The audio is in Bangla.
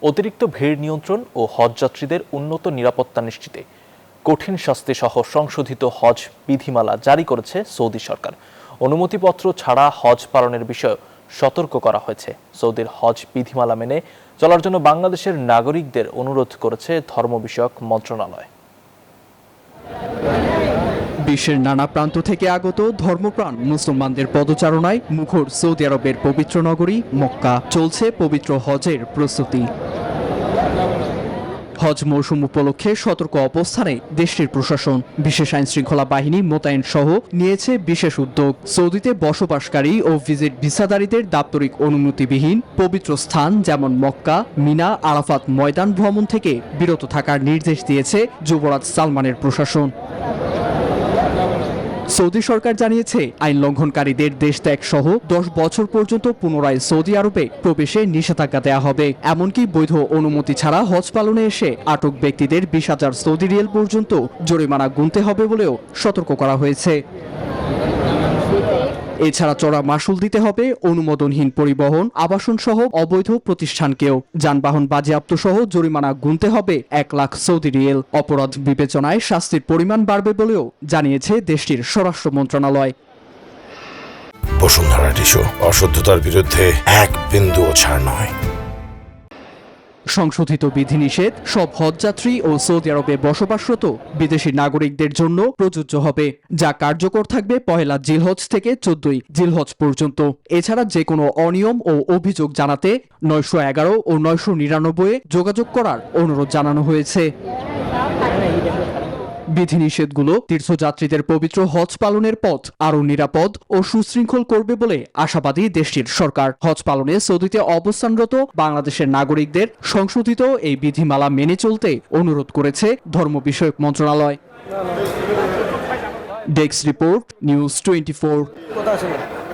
অতিরিক্ত ভিড় নিয়ন্ত্রণ ও হজযাত্রীদের উন্নত নিরাপত্তা নিশ্চিতে কঠিন শাস্তি সহ সংশোধিত হজ বিধিমালা জারি করেছে সৌদি সরকার। অনুমতিপত্র ছাড়া হজ পালনের বিষয়ে সতর্ক করা হয়েছে। সৌদির হজ বিধিমালা মেনে চলার জন্য বাংলাদেশের নাগরিকদের অনুরোধ করেছে ধর্ম বিষয়ক মন্ত্রণালয়। বিশ্বের নানা প্রান্ত থেকে আগত ধর্মপ্রাণ মুসলমানদের পদচারণায় মুখর সৌদি আরবের পবিত্র নগরী মক্কা। চলছে পবিত্র হজের প্রস্তুতি। হজ মৌসুম উপলক্ষে সতর্ক অবস্থানে দেশটির প্রশাসন। বিশেষ আইন শৃঙ্খলা বাহিনী মোতায়েন সহ নিয়েছে বিশেষ উদ্যোগ। সৌদিতে বসবাসকারী ও ভিজিট ভিসাধারীদের দাপ্তরিক অনুমতিবিহীন পবিত্র স্থান যেমন মক্কা, মিনা, আরাফাত ময়দান ভ্রমণ থেকে বিরত থাকার নির্দেশ দিয়েছে যুবরাজ সালমানের প্রশাসন। সৌদি সরকার জানিয়েছে, আইন লঙ্ঘনকারীদের দেশ ত্যাগ সহ 10 বছর পর্যন্ত পুনরায় সৌদি আরবে প্রবেশে নিষেধাজ্ঞা দেওয়া হবে। এমনকি বৈধ অনুমতি ছাড়া হজ পালনে এসে আটক ব্যক্তিদের 20,000 সৌদি রিয়াল পর্যন্ত জরিমানা গুনতে হবে বলেও সতর্ক করা হয়েছে। এছাড়া চড়া মাশুল দিতে হবে অনুমোদনহীন পরিবহন, আবাসন সহ অবৈধ প্রতিষ্ঠানকেও। যানবাহন বাজেয়াপ্ত সহ জরিমানা গুনতে হবে 1 লাখ সৌদি রিয়েল। অপরাধ বিবেচনায় শাস্তির পরিমাণ বাড়বে বলেও জানিয়েছে দেশটির স্বরাষ্ট্র মন্ত্রণালয়। বসুন্ধরা টিস্যু, অশুদ্ধতার বিরুদ্ধে এক বিন্দুও ছাড় নয়। সংশোধিত বিধিনিষেধ সব হজযাত্রী ও সৌদি আরবে বসবাসরত বিদেশি নাগরিকদের জন্য প্রযোজ্য হবে, যা কার্যকর থাকবে 1 জিলহজ থেকে 14 জিলহজ পর্যন্ত। এছাড়া যে কোনো অনিয়ম ও অভিযোগ জানাতে 911 ও 999 যোগাযোগ করার অনুরোধ জানানো হয়েছে। বিধিনিষেধগুলো তীর্থযাত্রীদের পবিত্র হজ পালনের পথ আরও নিরাপদ ও সুশৃঙ্খল করবে বলে আশাবাদী দেশটির সরকার। হজ পালনে সৌদিতে অবস্থানরত বাংলাদেশের নাগরিকদের সংশোধিত এই বিধিমালা মেনে চলতে অনুরোধ করেছে ধর্ম বিষয়ক মন্ত্রণালয়। Desk report, news 24।